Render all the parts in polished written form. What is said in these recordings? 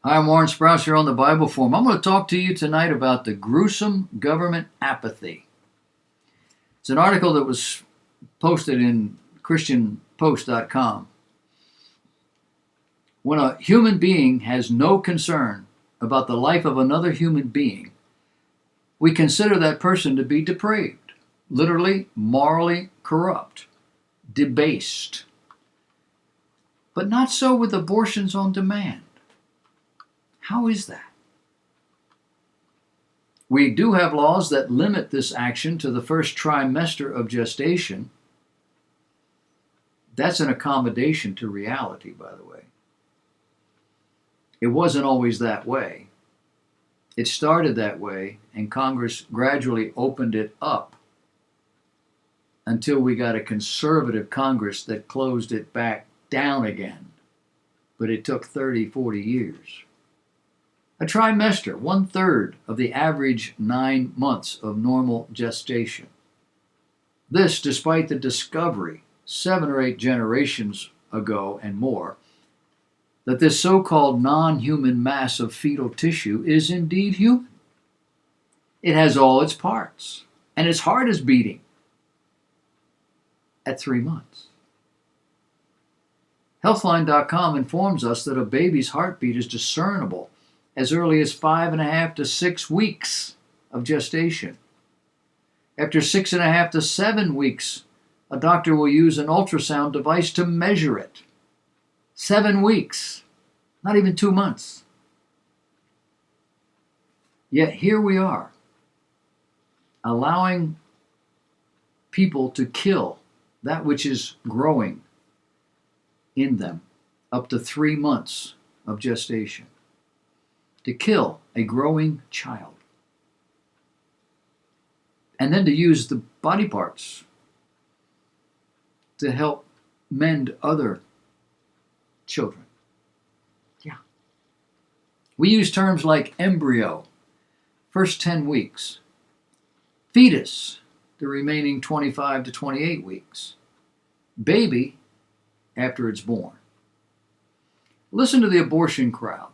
Hi, I'm Warren Sprouse here on the Bible Forum. I'm going to talk to you tonight about the gruesome government apathy. It's an article that was posted in ChristianPost.com. When a human being has no concern about the life of another human being, we consider that person to be depraved, literally morally corrupt, debased. But not so with abortions on demand. How is that? We do have laws that limit this action to the first trimester of gestation. That's an accommodation to reality, by the way. It wasn't always that way. It started that way, and Congress gradually opened it up until we got a conservative Congress that closed it back down again. But it took 30, 40 years. A trimester, 1/3 of the average 9 months of normal gestation. This despite the discovery 7 or 8 generations ago and more that this so-called non-human mass of fetal tissue is indeed human. It has all its parts, and its heart is beating at 3 months. Healthline.com informs us that a baby's heartbeat is discernible as early as 5.5 to 6 weeks of gestation. After 6.5 to 7 weeks, a doctor will use an ultrasound device to measure it. 7 weeks, not even 2 months. Yet here we are, allowing people to kill that which is growing in them up to 3 months of gestation. To kill a growing child. And then to use the body parts to help mend other children. Yeah. We use terms like embryo, first 10 weeks. Fetus, the remaining 25 to 28 weeks. Baby, after it's born. Listen to the abortion crowd.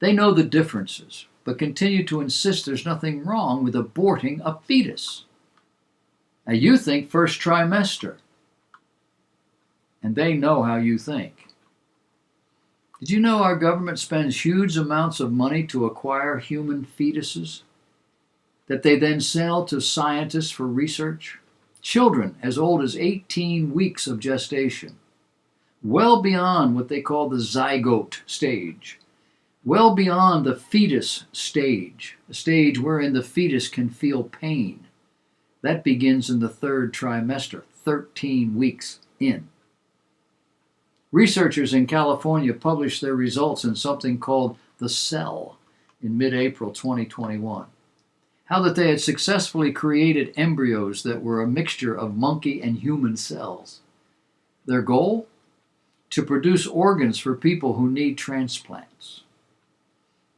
They know the differences, but continue to insist there's nothing wrong with aborting a fetus. Now you think first trimester, and they know how you think. Did you know our government spends huge amounts of money to acquire human fetuses that they then sell to scientists for research? Children as old as 18 weeks of gestation, well beyond what they call the zygote stage. Well beyond the fetus stage, a stage wherein the fetus can feel pain. That begins in the 3rd trimester, 13 weeks in. Researchers in California published their results in something called The Cell in mid-April 2021. How that they had successfully created embryos that were a mixture of monkey and human cells. Their goal? To produce organs for people who need transplants.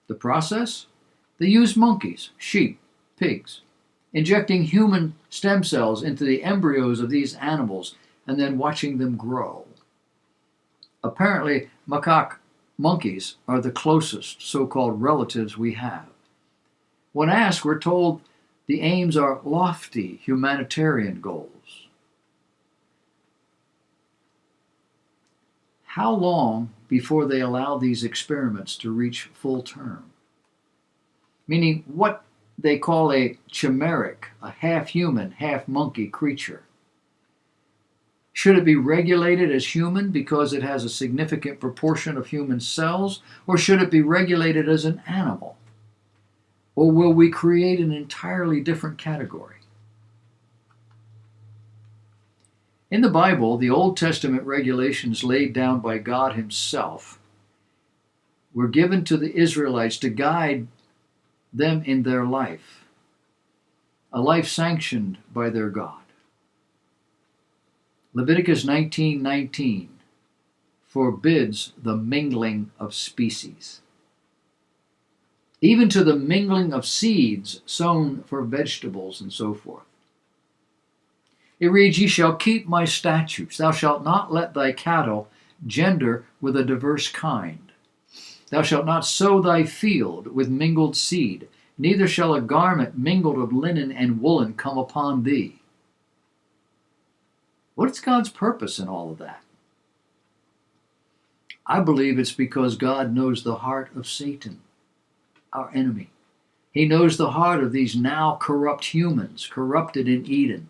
The process? They used monkeys, sheep, pigs, injecting human stem cells into the embryos of these animals and then watching them grow. Apparently, macaque monkeys are the closest so-called relatives we have. When asked, we're told the aims are lofty humanitarian goals. How long before they allow these experiments to reach full term? Meaning what they call a chimeric, a half-human, half-monkey creature. Should it be regulated as human because it has a significant proportion of human cells, or should it be regulated as an animal? Or will we create an entirely different category? In the Bible, the Old Testament regulations laid down by God Himself were given to the Israelites to guide them in their life, a life sanctioned by their God. Leviticus 19:19 forbids the mingling of species, even to the mingling of seeds sown for vegetables and so forth. It reads, "Ye shall keep my statutes. Thou shalt not let thy cattle gender with a diverse kind. Thou shalt not sow thy field with mingled seed, neither shall a garment mingled of linen and woolen come upon thee. What is God's purpose in all of that? I believe it's because God knows the heart of Satan, our enemy. He knows the heart of these now corrupt humans, corrupted in Eden.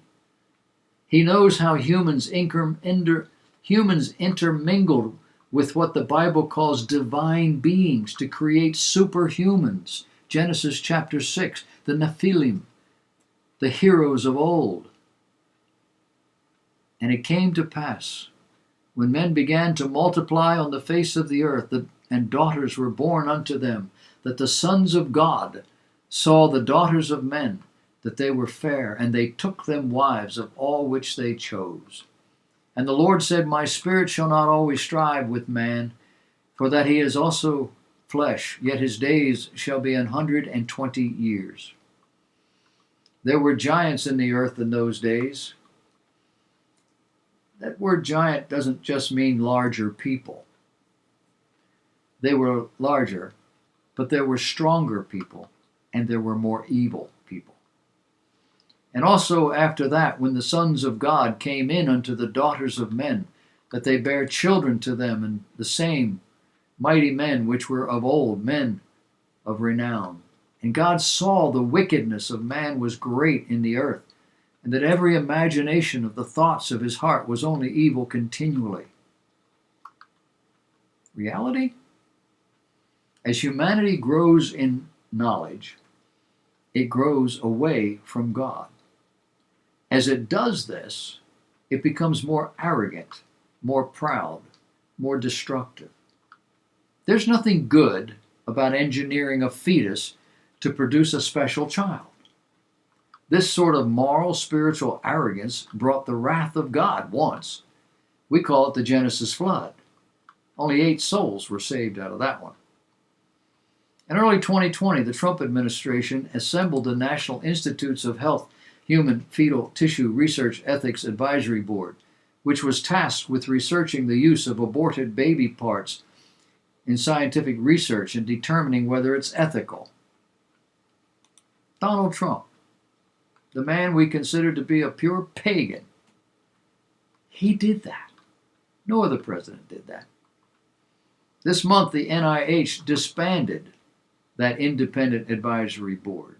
He knows how humans intermingled with what the Bible calls divine beings to create superhumans. Genesis chapter 6, the Nephilim, the heroes of old. And it came to pass, when men began to multiply on the face of the earth, and daughters were born unto them, that the sons of God saw the daughters of men, that they were fair, and they took them wives of all which they chose. And the Lord said, My spirit shall not always strive with man, for that he is also flesh, yet his days shall be 120 years. There were giants in the earth in those days. That word giant doesn't just mean larger people. They were larger, but there were stronger people, and there were more evil people. And also after that, when the sons of God came in unto the daughters of men, that they bare children to them, and the same mighty men which were of old, men of renown. And God saw the wickedness of man was great in the earth, and that every imagination of the thoughts of his heart was only evil continually. Reality? As humanity grows in knowledge, it grows away from God. As it does this, it becomes more arrogant, more proud, more destructive. There's nothing good about engineering a fetus to produce a special child. This sort of moral, spiritual arrogance brought the wrath of God once. We call it the Genesis flood. Only 8 souls were saved out of that one. In early 2020, the Trump administration assembled the National Institutes of Health Human Fetal Tissue Research Ethics Advisory Board, which was tasked with researching the use of aborted baby parts in scientific research and determining whether it's ethical. Donald Trump, the man we consider to be a pure pagan, he did that. No other president did that. This month, the NIH disbanded that independent advisory board.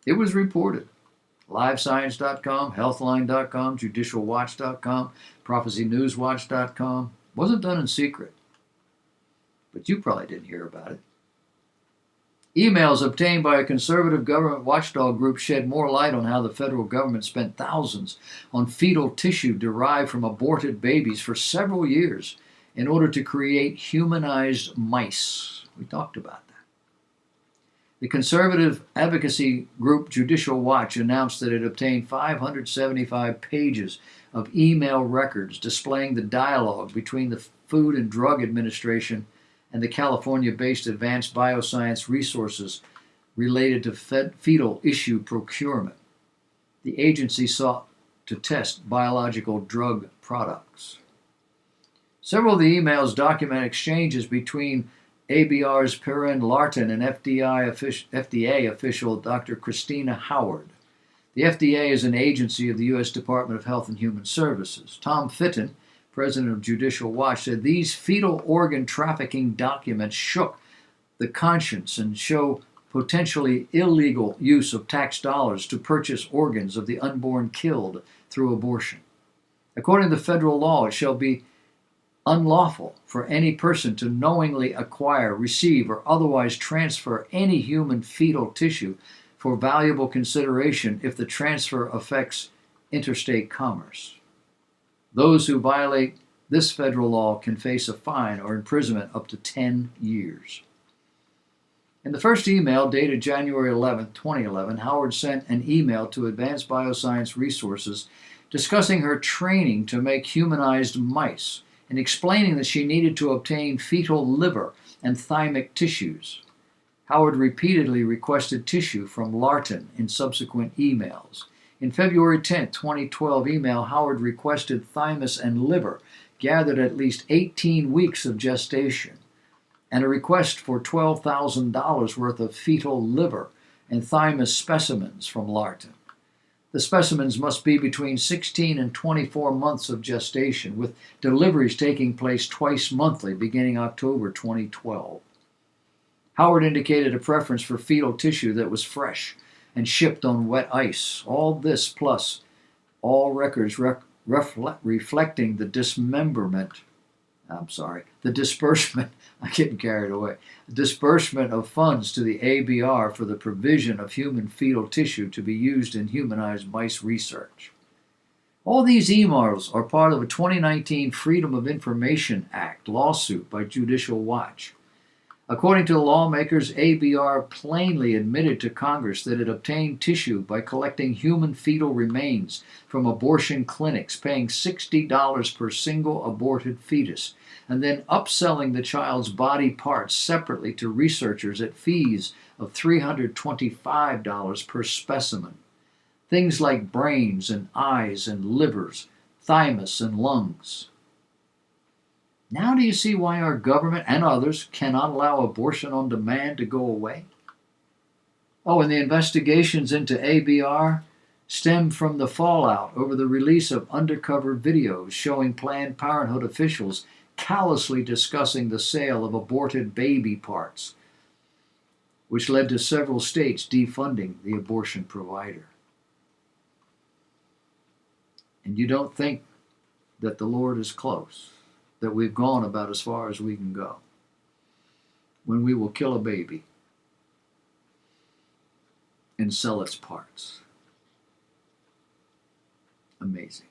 It was reported. LiveScience.com, Healthline.com, JudicialWatch.com, ProphecyNewsWatch.com. Wasn't done in secret. But you probably didn't hear about it. Emails obtained by a conservative government watchdog group shed more light on how the federal government spent thousands on fetal tissue derived from aborted babies for several years in order to create humanized mice. We talked about that. The conservative advocacy group Judicial Watch announced that it obtained 575 pages of email records displaying the dialogue between the Food and Drug Administration and the California-based Advanced Bioscience Resources related to fetal issue procurement. The agency sought to test biological drug products. Several of the emails document exchanges between ABR's Perrin Larton and FDA official Dr. Christina Howard. The FDA is an agency of the U.S. Department of Health and Human Services. Tom Fitton, president of Judicial Watch, said these fetal organ trafficking documents shook the conscience and show potentially illegal use of tax dollars to purchase organs of the unborn killed through abortion. According to federal law, it shall be unlawful for any person to knowingly acquire, receive, or otherwise transfer any human fetal tissue for valuable consideration if the transfer affects interstate commerce. Those who violate this federal law can face a fine or imprisonment up to 10 years. In the first email, dated January 11, 2011, Howard sent an email to Advanced Bioscience Resources discussing her training to make humanized mice and explaining that she needed to obtain fetal liver and thymic tissues. Howard repeatedly requested tissue from Larton in subsequent emails. In February 10, 2012 email, Howard requested thymus and liver gathered at least 18 weeks of gestation and a request for $12,000 worth of fetal liver and thymus specimens from Larton. The specimens must be between 16 and 24 months of gestation, with deliveries taking place twice monthly beginning October 2012. Howard indicated a preference for fetal tissue that was fresh and shipped on wet ice. All this plus all records reflecting the disbursement, I'm getting carried away, disbursement of funds to the ABR for the provision of human fetal tissue to be used in humanized mice research. All these emails are part of a 2019 Freedom of Information Act lawsuit by Judicial Watch. According to the lawmakers, ABR plainly admitted to Congress that it obtained tissue by collecting human fetal remains from abortion clinics, paying $60 per single aborted fetus, and then upselling the child's body parts separately to researchers at fees of $325 per specimen. Things like brains and eyes and livers, thymus and lungs. Now do you see why our government and others cannot allow abortion on demand to go away? Oh, and the investigations into ABR stem from the fallout over the release of undercover videos showing Planned Parenthood officials callously discussing the sale of aborted baby parts, which led to several states defunding the abortion provider. And you don't think that the Lord is close, that we've gone about as far as we can go, when we will kill a baby and sell its parts. Amazing.